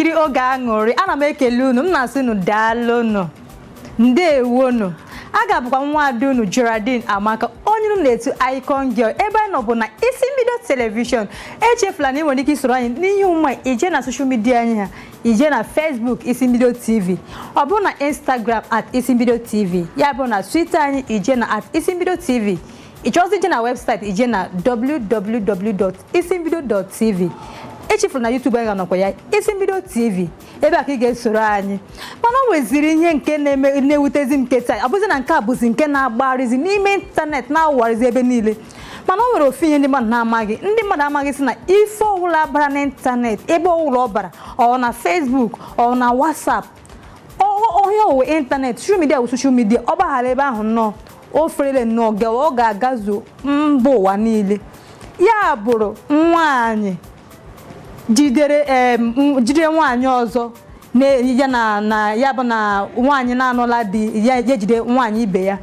nkiri oge aṅụrị ana m ekele unu m na-asị unu daalụnụ ndewonu aga bụkwa nwa ada unu Geraldine Amaka onye unu na-etu icon girl ebe anyị nọ bụ na isi mbido telivishọn echefula na ị nwere ike isoro anyị n'ihe ụmụ ije na social media anyị ha ije na Facebook isi mbido TV ọ bụ na Instagram @isi mbido TV ya bụ na Twitter anyị ije na @isi mbido TV ịchọzi ije na website ije na www.isimbido.tv echefuru na YouTube anyị nọkwa ya isi mbido TV ebe a ka ị ga-esoro anyị mana o nweziri ihe nke na-ewutezi m nke taa ọ bụzi na nke a bụzi nke na-agbarizi n'ime ịntanetị na-awụgharịzi ebe niile mana o nwere ofu ihe ndị mmadụ na-amaghị ndị mmadụ amaghị si na ife ọbụla bara n'ịntanetị ebe ọbụla ọ bara ọ na Facebook ọ na WhatsApp onye owe ịntanetị social media bụ social media ọ gbaghara ebe ahụ nnọọ o ferele nnọọ ọ ga-agazu mba ụwa niile ya bụrụ nwaanyị jidere nwaanyị ọzọ ya bụ na nwaanyị na-anụla di ya ejide nwaanyị ibe ya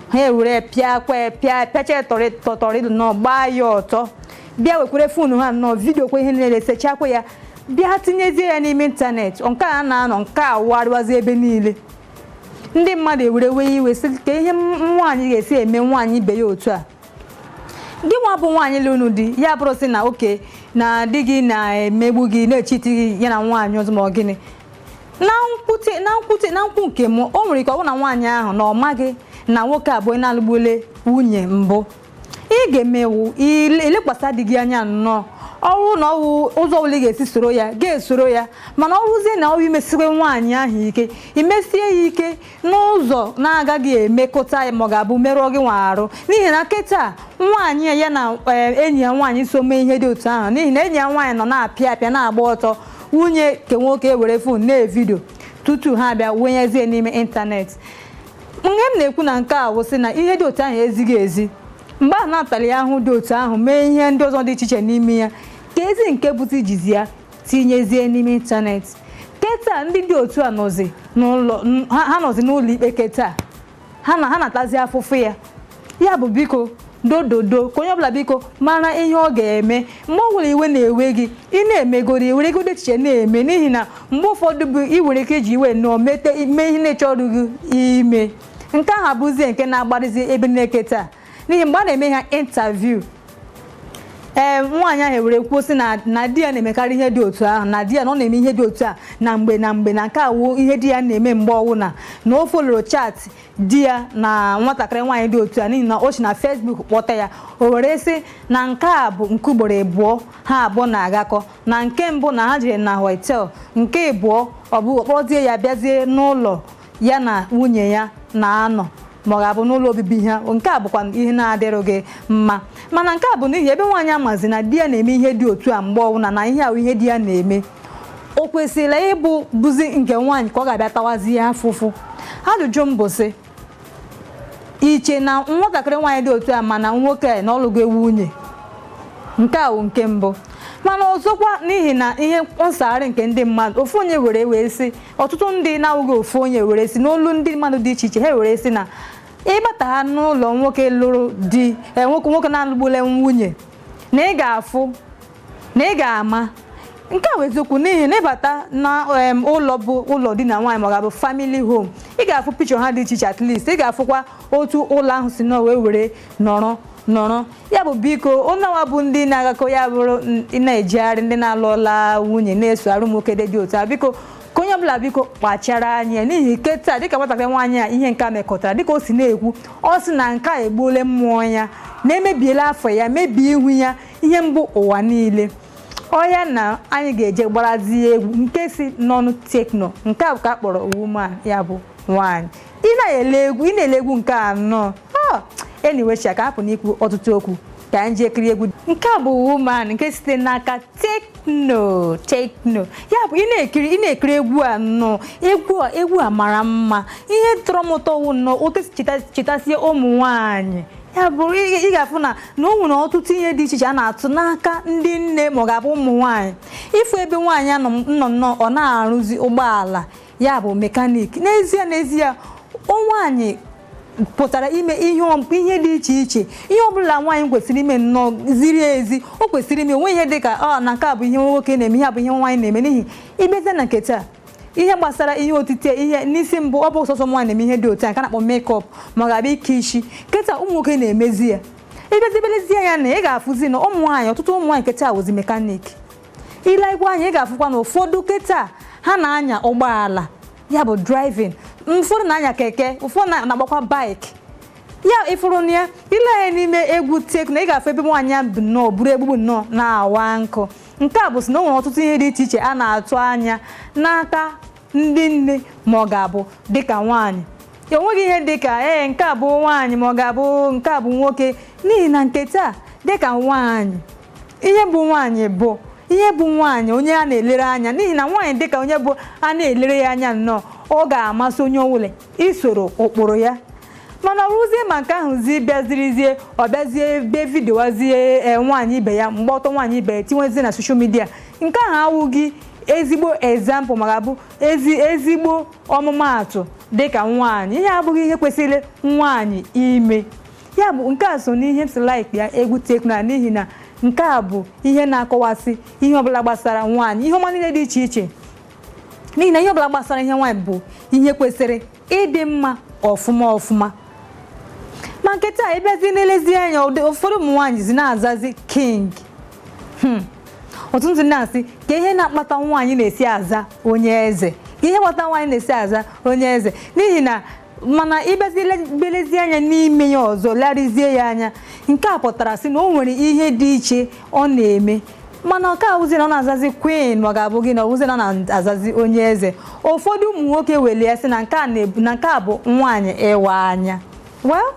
ha ewere pịacha tọrị nnọọ gbaa ya ọtọ bịa wekwere fonu ha nnọọ vidio kwa ihe niile sechakwa ya bịa tinyezie ya n'ime ịntanetị nke a na-anọ nke a warịwazi ebe niile ndị mmadụ ewerewe iwe sị ka ihe nwaanyị ga-esi eme nwaanyị ibe ya otu a gị nwa bụ nwaanyị lụrụ di ya bụrụ sị na oke na di gị na-emegbu gị na-echiti gị ya na nwaanyị ọzọ ma ọ gịnị na nkwụ nke m o nwere ike ọ bụ na nwaanyị ahụ na ọ maghị na nwoke abụọ na-alụgbule nwunye mbụ ị ga-emewu ilekwasị di gị anya nnọọ ọrụ na ọwụ ụzọ ọbụla ị ga-esi soro ya ga-esoro ya mana ọ rụzie na ọwụ imesiwe nwaanyị ahụ ike imesie ya ike n'ụzọ na-agaghị emekọta ya ma ọ ga-abụ merụọ gị nwa arụ n'ihi na kịta nwaanyị ya na enyi ya nwaanyị so mee ihe dị otu ahụ n'ihi na enyi ya nwaanyị nọ na-apịa na-agba ọtọ nwunye ke nwoke ewere fon na-evidio tutu ha abịa wenyezie n'ime ịntanetị ihe m na-ekwu na nke a wụsị na ihe dị otu ahụ ezighị ezi mgbe a na-atalị ahụ dị otu ahụ mee ihe ndị ọzọ dị iche iche n'ime ya ka ezi nke bụta ijizi ya tinyezie n'ime ịntanetị keta ndị dị otu a nọzi n'ụlọ ikpe keta ha na-atazi afụfụ ya bụ biko dododo ka onye ọbụla biko mara ihe ọ ga-eme mgbe ọ nwere iwe na-ewe gị ị na-emegoro iwere ego dị echiche na-eme n'ihi na mgbe ụfọdụ bụ iwere ike iji iwe nọọ mee ihe na-echọrọ gị ime nke ahụ abụzie nke na-agbarịzi ebe na-eketa n'ihi mgbe a na-eme ha interview nwaanyị ahụ ewere kwuo sị na di ya na-emekarị ihe dị otu ahụ na di ya na ọ na-eme ihe dị otu a na mgbe na nke awụ ihe di ya na-eme mgbe ọwụna na o foloro chat di ya na nwatakịrị nwaanyị dị otu a n'ihi na o si na Facebook kpọta ya o were sị na nke a bụ nke ugboro abụọ ha abụọ na-agakọ na nke mbụ na ha jiri na hotel nke abụọ ọ bụ kpọzie ya bịazie n'ụlọ ya na nwunye ya na-anọ ma ọ ga-abụ n'ụlọ obibi ha nke a bụkwa ihe na-adịrịghị mma mana nke a bụ n'ihi ebe nwaanyị amazi na di ya na-eme ihe dị otu a mgbe ọbụla na ihe ahụ ihe di ya na-eme o kwesịrị ịbụ bụzi nke nwaanyị ka ọ ga-abịa tawazi ya afụfụ ajụjụ m bụ sị iche na nwatakịrị nwaanyị dị otu a mana nwoke na ọlụgo nwunye nke a bụ nke mbụ mana ọzọkwa n'ihi na ihe nsagharị nke ndị mmadụ ofu onye were sị ọtụtụ ndị na-awụghị ofu onye were sị n'olu ndị mmadụ dị iche iche ha were sị na ịbata ha n'ụlọ nwoke lụrụ di nwoke na-alụgbule nwunye na ị ga-afụ na ị ga-ama nke a eziokwu n'ihi na ịbata na ụlọ bụ ụlọ di na nwaanyị ma ọ ga-abụ family home ị ga-afụ pichọ ha dị iche iche at least ị ga-afụkwa otu ụlọ ahụ si nọ were nọrọ ya bụ biko ụnọnwa bụ ndị na-agakọ ya bụrụ na-ejegharị ndị na-alụọla nwunye na-esogharị nwoke dị otu a biko ka onye ọbụla biko kpachara anya n'ihi ike taa dịka nwatakịrị nwaanyị a ihe nke a mekọtara dịka o si na-ekwu ọ sị na nke a egbuole mmụọ ya na-emebiela afọ ya mebie ihu ya ihe mbụ ụwa niile ọya na anyị ga-eje gbarazie egwu nke si n'ọnụ tekno nke a ka a kpọrọ woman ya bụ nwaanyị ị na-ele egwu nke anọ anyway ka hapụ n'ikwu ọtụtụ okwu ka anyị jee kirie egwu nke a bụ woman nke site n'aka tekno ya bụ ị na-ekiri egwu a nnọọ egwu a mara mma ihe tọrọ m ụtọ wụ nnọọ otu chetasie ụmụ nwaanyị ya bụ ị ga-afụ na o nwere ọtụtụ ihe dị iche iche a na-atụ n'aka ndị nne ma ọ ga-abụ ụmụ nwaanyị ịfụ ebe nwaanyị nọ nnọọ ọ na-arụzi ụgbọala ya bụ mekanik n'ezie nwaanyị pụtara ime ihe dị iche iche ihe ọbụla nwaanyị kwesịrị ime nnọọ ziri ezi o kwesịrị ime onwe ihe dị ka na nke a bụ ihe nwoke na-eme ihe bụ ihe nwaanyị na-eme n'ihi ibeze na nke taa ihe gbasara ihe otite ihe n'isi mbụ ọ bụ ọsọsọ nwaanyị na-eme ihe dị otu a nke na-akpọ mekọp ma ọ ga-abịa ike isi kịta ụmụ nwoke na-emezi ya ibezibelezie ya na ị ga-afụzi na ụmụ nwaanyị ọtụtụ ụmụ nwaanyị kịta wụzi mekaniki ile igwe anyị ị ga-afụkwa na ụfọdụ kịta ha na-anya ụgbọala ya bụ driving ụfọdụ na-anya keke ụfọdụ na-agbakwa bike ya ifuru na ya ile ya n'ime egwu tekno ị ga-afụ ebe nwaanyị ya bụ nnọọ buru egbugbu nnọọ na-awa nkụ nke a bụ si na o nwere ọtụtụ ihe dị iche iche a na-atụ anya n'aka ndị nne ma ọ ga-abụ dịka nwaanyị ya onweghị ihe dịka nke a bụ nwaanyị ma ọ ga-abụ nke a bụ nwoke n'ihi na nke taa dịka nwaanyị ihe bụ nwaanyị bụ ihe bụ nwaanyị onye a na-elere anya n'ihi na nwaanyị dịka onye bụ a na-elere ya anya nnọọ ọ ga-amasị onye ọbụla isoro ụkpụrụ ya mana ọ rụzie ma nke ahụ bịazirizie ọ bịazie be vidiyowazie nwaanyị ibe ya mgbe ọtọ nwaanyị ibe ya tinwezie na soshal midia nke ahụ awụghị ezigbo ezampụl maka bụ ezigbo ọmụmaatụ dịka nwaanyị ihe abụghị ihe kwesịrị nwaanyị ime ya bụ nke a so n'ihe msilaik ya egwu tekno n'ihi na nke a bụ ihe na-akọwasị ihe ọbụla gbasara nwaanyị ihe ọma niile dị iche iche n'ihi na ihe ọbụla gbasara ihe nwaanyị bụ ihe kwesịrị ịdị mma ọfụma ma nke taa ịbịazi n'elezi anya ụfọdụ ụmụ nwaanyị zi na-azazi king ọtụtụ ndị na-asị ka ihe na-akpata nwaanyị na-esi aza onye eze ka ihe kpata nwaanyị na-esi aza onye eze n'ihi na mana ịbịazi anya n'ime ya ọzọ larịzie ya anya nke a pụtara sị na o nwere ihe dị iche ọ na-eme mana nke awụzi na ọ na-azazi queen ma ọ ga-abụ gị na ọwụzi na ọ na-azazi onye eze ụfọdụ ụmụ nwoke were ya sị na nke a bụ nwaanyị ịwa anya well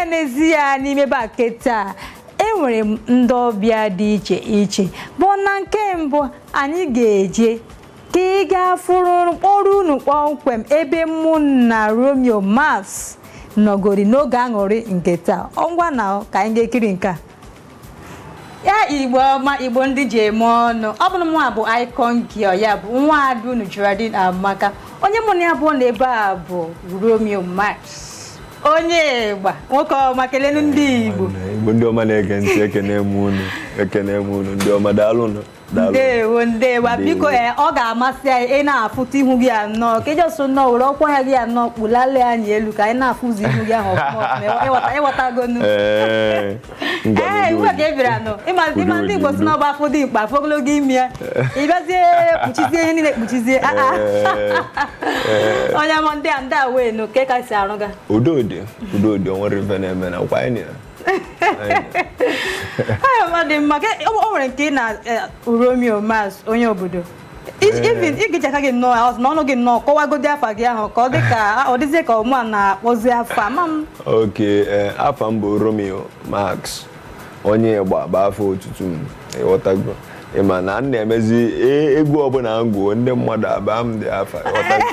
n'ezie n'ime bake taa enwere m ndị ọbịa dị iche iche bụ na nke mbụ anyị ga-eje ka ị ga-afụrụ kpọrọ unu kpọmkwem ebe mụ na Romeo Mars nọgori n'oge aṅụrị nke taa ngwa na ka anyị ga-ekiri nke a ya Igbo ọma Igbo ndị ji eme ọnụ ọ bụrụ nwa bụ icon girl ya bụ nwa ada unu Geraldine Amaka onye mụ na ya bụ n'ebe a bụ Romeo Mars onye Igba nwoke ọma kelenu ndị Igbo ndị ọma na-ege ntị ekene m unu ndị ọma daalụ ndewo biko ọ ga-amasị anyị ị na-afụta ihu gị anọ ka ejọsọ nnọọ were ọkwa ya gị anọ kpụlalị anyị elu ka anyị na-afụzi ihu gị ahụ ịghọtagonu ugbu a ka e bịara nọ ịma ndị Igbo si n'ọba afọ dị mkpa afọ ogologo imi ya ịbịazie kpuchizie ihe niile kpuchizie onye ma ndị a wee nụ ka ka si arụ ga udodi onwere ife na-eme na kwa anyị dị mma o nwere nke ị na Romeo Mars onye obodo ịgịcha aka gị nnọọ n'ọnụ gị nnọọ kọwagodi afa gị ahụ ka ọ dị ka ọ dịzie ka ọmụ a na-akpọzi afa ma m afa m bụ Romeo Mars onye Igba bụ afọ otutu m ịghọtago ịma na m na-emezi egwu ọbụla m gụọ ndị mmadụ aba m dị afa ịghọtago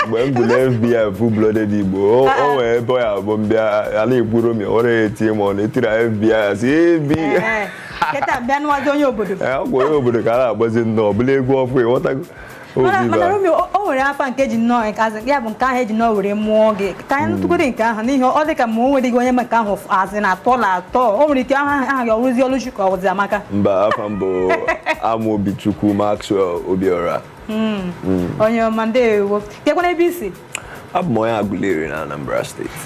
mgbe m gụrụ FBI full-blooded Igbo o nwere ebe ya bụ mbịa ala Igbo Romeo ọ na-eti ma ọ na-etiri FBI asị onye obodo ka a na-agbazi nnọọ ọbụla egwu ọfụ ịghọtago mana Romeo o nwere afa nke ji nnọọ ya bụ nke ahụ eji nnọọ were mụọ gị ka anyị ntụgoro nke ahụ n'ihi ọ dị ka ma o nwere gị onye maka ahụ azị na atọ o nwere ike aha gị ọrụzi ọlụchi ka ọ bụzi Amaka mba afa m bụ Amobichukwu Maxwell Obiora onye ọma ndewo kekwana ebe isi abụ m onye Agụleri na Anambra steeti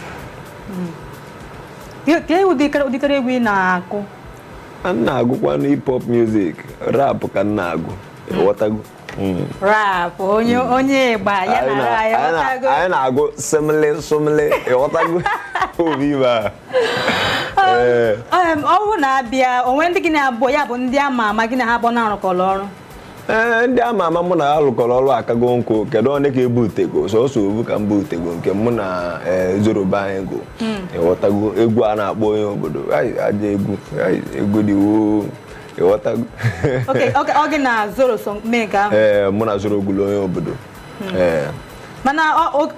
ka ewu dịkara egwu ị na-akụ m na-agụkwa na hip hop music rap ka m na-agụ ịghọtago rap onye Igba ya na anyị na-agụ simile ịghọtago obiba ọ bụrụ na abịa onwe ndị gị na-abụ ya bụ ndị ama ama gị na ha abụọ na-arụkọrọ ọrụ ndị ama ama mụ na ha rụkọrọ ọrụ akago nkụ kedu onye ka ebutego sọsọ obu ka m butego nke mụ na Zoroba anyị go ịghọtago egwu a na-akpọ onye obodo aja egwu dịwo ịghọtago ọ gị na Zoro so mee nke ahụ mụ na Zoro gwuru onye obodo mana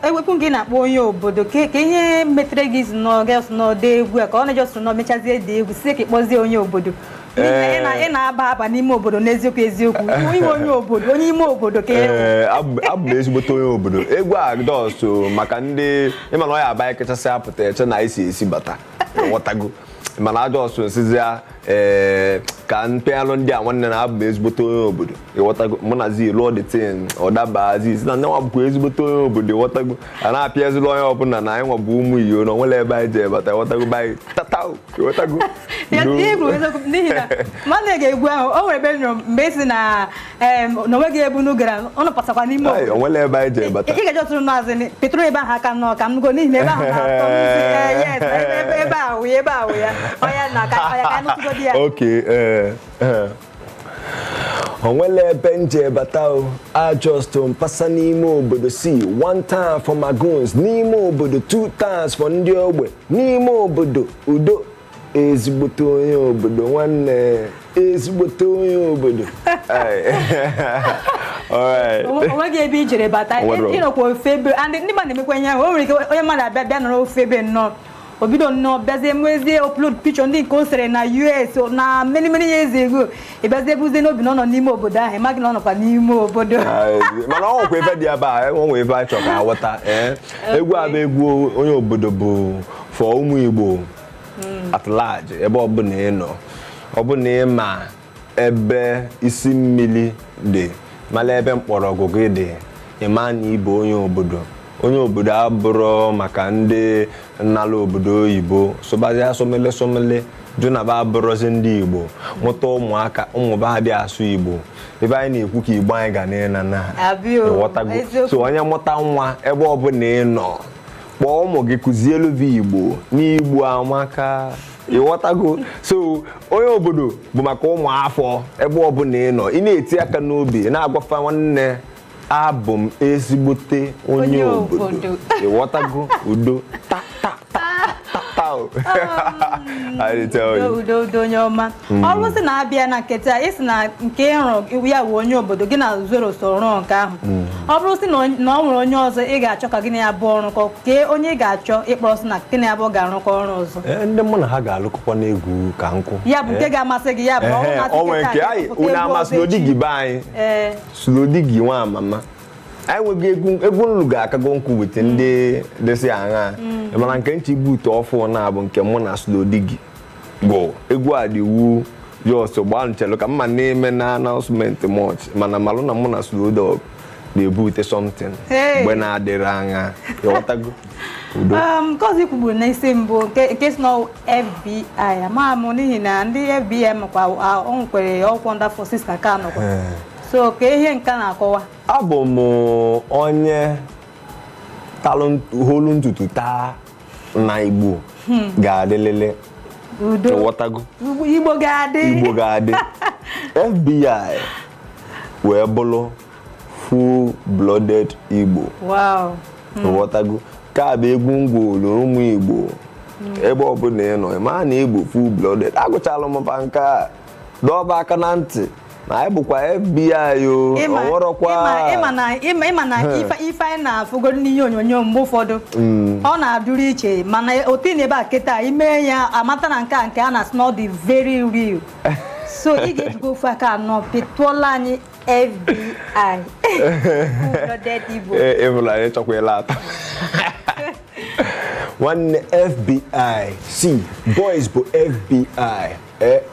ewepụ gị na-akpọ onye obodo ka ihe metere gị n'ọde egwu a ka ọ na-ejọsụ nọ mechazie dị egwu sie ka ịkpọzie onye obodo ị na-aba n'ime obodo n'eziokwu iwe onye obodo onye ime obodo ka abụ m ezigbote onye obodo egwu a dọọsụ maka ndị ịma na ọ ya aba kachasị apụta eche na isi bata ghọtago mana adọọsụ nsizi ya ka mpịalụ ndị a nwanne na abụ m ezigbote onye obodo ịghọtago mụ na zi lụọ detin ọdabazi si na nwa bụkwa ezigbote onye obodo ịghọtago a na-apịa ezigbo onye ọbụla na anyị nwa bụ ụmụ iyo na onwere ebe anyị ji ebata ịghọtago be anyị tatao ịghọtago n'ihi na mmadụ ga-egwu ahụ o nwere ebe nyụrụ mgbe esi na onweghị ebu n'ugara ọnụ patakwa n'ime obodo onwere ebe anyị ji ebata ị ga-eji ọtụrụ n'azị petro ebe ahụ aka nnọọ ka m go n'ihi na ebe ahụ na-atọ ebe ahụ ya ọya na ka anyị nụtụgodi ya onwere ebe nje bata ajọstụ mpasa n'ime obodo si 1 time for magoons n'ime obodo 2 times for ndị ogbe n'ime obodo udo ezigbote onye obodo nwanne ezigbote onye obodo onweghị ebe i jere bata ịnọkwa ofe ebe ndị mmadụ na-emekwa ihe ahụ o nwere ike onye mmadụ abịa nọrọ ofe ebe nnọọ obido nnọọ bịazie mwezie upload picture ndị nke o sere na US na many years ago ịbịazie buzie n'obi na ọ nọ n'ime obodo ahụ ịmaghị na ọ nọkwa n'ime obodo mana ọ nwekwa ebe dị ebe a nwe ebe anyị chọrọ ka aghọta egwu abụ egwu onye obodo bụ fọ ụmụ Igbo at large ebe ọbụla ị nọ ọbụna ị ma ebe isi mmiri dị mala ebe mkpọrọgwụ gị dị ịma na ịbụ onye obodo abụrụ maka ndị nnala obodo oyibo sobazi somele jụ na ba abụrụzi ndị Igbo mụta ụmụaka ụmụba abịa asụ Igbo ebe anyị na-ekwu ka Igbo anyị ga na ịghọtago so onye mụta nwa ebe ọbụla ị nọ kpọọ ụmụ gị kụzielu vi Igbo n'Igbo amaka ịghọtago so onye obodo bụ maka ụmụafọ ebe ọbụla ị nọ ị na-eti aka n'obi na-agwafa nwanne abụ m ezigbote onye obodo ịghọtago udo udo onye ọma ọrụ si na-abịa na nketa isi na nke ịrụ ya bụ onye obodo gị na zoro soro rụọ nke ahụ ọ bụrụ si na ọ nwere onye ọzọ ị ga-achọ ka gị na ya bụ ọrụkọ kee onye ị ga-achọ ịkpọrọ si na gị na ya bụ ga-arụkọ ọrụ ọzọ ndị mụ na ha ga-alụkọkwa n'egwu ka nkụ ya bụ nke ga-amasị gị ya bụ ọnwe nke anyị unu amasị n'odi gị be anyị slodi gị nwa amama anyị nweghị egwu nlu ga-akago nkụ wete ndị dịsị aṅa mana nke nchi buutu ọfụ na-abụ nke mụ na slodi gị bụ egwu a dị wu jos gbaa nchelu ka mma na-eme na announcement much mana malụ na mụ na slodog na-ebute something mgbe na-adịrị anya ịghọtago udo nke ọzọ ikwugburu n'isi mbụ nke si na FBI ama m n'ihi na ndị FBI makwa o nwekwere ọkwọ ndị forces na ka nọkwa so ka ihe nke na-akọwa abụ m onye holu ntutu taa na Igbo ga-adịlele udo ịghọtago Igbo ga-adị FBI wee bụrụ full-blooded Igbo ịghọtago ka bụ egwu ngwolu ụmụ Igbo ebe ọbụla ị nọ ma na Igbo full-blooded agụchala m nke a dọba aka na ntị na anyị bụkwa FBI o ọnwụrọkwa ịma na ife anyị na-afụgoro n'ihe onyonyo mgbe ụfọdụ ọ na-adụrụ iche mana otu na ebe a kịta ime ya amata na nke a na-asị na ọ dị very real so ị ga-ejigo ofe aka anọ petụọla anyị FBI ịbụla anyị chọkwala atọ nwanne FBI si boys bụ FBI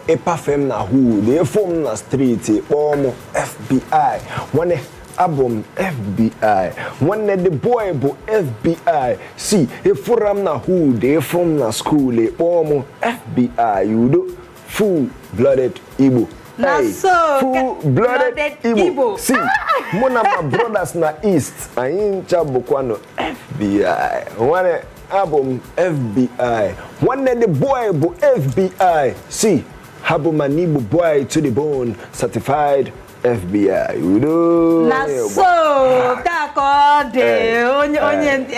ịpafem na hood efom na street kpọọ m FBI nwanne abụ m FBI nwanne the boy bụ FBI si efura m na hood efom na school kpọọ m FBI udo full-blooded Igbo full-blooded Igbo si mụ na my brothers na East anyị ncha bụkwanụ FBI nwanne abụ m FBI nwanne the boy bụ FBI si ha bụ ma n'Igbo boy to the bone certified FBI udo na so tako de onye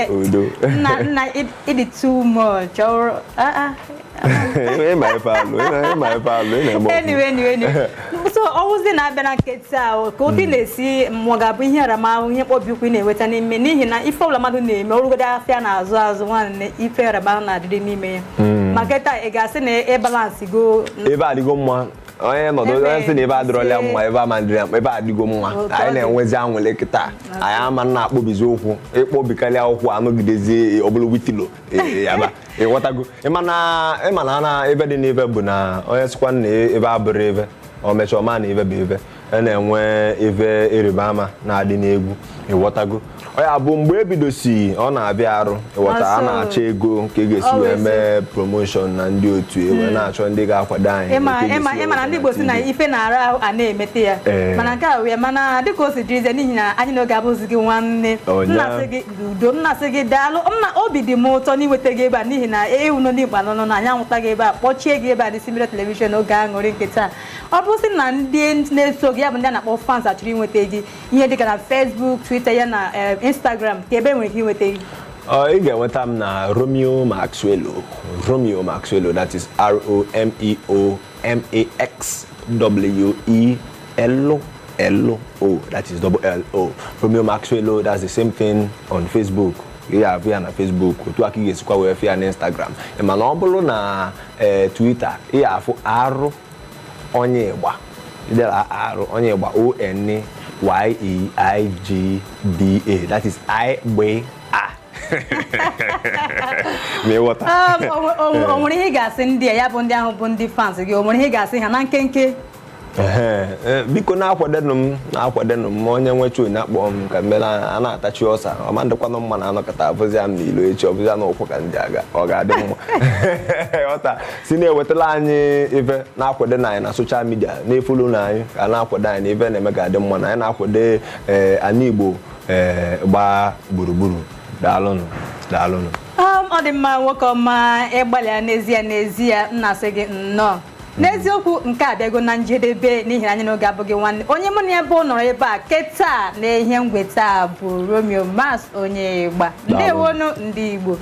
udo na it too much or anyway so ọwụzi na-abịa na nketa ka obi na-esi mmụọ ga-abụ ihe aramahụ ihe mkpọbi ukwu na-enweta n'ime n'ihi na ife ọbụla mmadụ na-eme ọrụgodo afịa na-azụ nwanne ife aramahụ na-adịrị n'ime ya maka taa ị ga-asị na ịbalansị go ebe adịgo mma onye nọdụ onye sị na ebe adịrọla mma ebe amandịrị mma ebe adịgo mma anyị na-enwezi anwụle kịta anyị ama na-akpọbizi ụkwụ ịkpọbikarịa ụkwụ anọgidezie ọbụla witilo yaba ịghọtago ịma na ebe dị n'ebe bụ na onye sịkwa na ebe abụrụ ebe o mechaa ọma na ebe bụ ebe na-enwe ebe ịrịba ama na-adị n'egwu ịghọtago onye abụ mgbe ebidosi ọ na-abịa arụ ịghọta a na-achọ ego nke ga-esi wee mee promotion na ndị otu wee na-achọ ndị ga-akwado anyị ịma na ndị Igbo si na ife na-ara a na-emete ya mana nke a wee mana dịka o si dịrize n'ihi na anyị n'oge abụzi gị nwanne nnasị gị udo nnasị gị daalụ obi dị m ụtọ n'inweta gị ebe a n'ihi na ewu nọ ndị Igbo nọ na anyị anwụta gị ebe a kpọchie gị ebe a n'isi mmiri telivishọn oge aṅụrị nke taa ọ bụrụ sị na ndị na-eso gị ya bụ ndị a na-akpọ fans achọrọ inweta gị ihe dịka na Facebook Twitter ya na Instagram ka ebe nwere ike inweta gị ị ga-enweta m na Romeo Maxwello that is ROMEOMAXWELLO that is LLO Romeo Maxwello. That's the same thing on Facebook. Ya abịa na Facebook otu aka ị ga-esikwa wee fịa na Instagram mana ọ bụrụ na Twitter ị ga-afụ arụ onye ịgba idera arụ onye ịgba ONYEIGDA that is IGBA. O nwere ihe ị ga-asị ndị ya bụ ndị ahụ bụ ndị fans gị o nwere ihe ị ga-asị ha na nkenke biko na-akwadenụ m onye nwechu onye akpọ m ka mmere a na-atachi ọsa ọma ndịkwanụ mma na anọkọta abụzia m n'ilo echi ọbụzia na ụkwụ ka ndị aga ọ ga-adị mma ọta si na-ewetala anyị ife na-akwado na anyị na soshal midia na-efolu na anyị ka na-akwado anyị na ife na-eme ga-adị mma na anyị na-akwado anyị Igbo gbaa gburugburu daalụnụ ọ dị mma nwoke ọma ịgbalịa n'ezie nna sị gị nnọọ n'eziokwu nke a bịago na njedebe n'ihi na anyị n'oge abụghị nwanne onye mụ na ebe ọ nọrọ ebe a keta na ihe ngweta bụ Romeo Max onye ịgba ndewonu ndị Igbo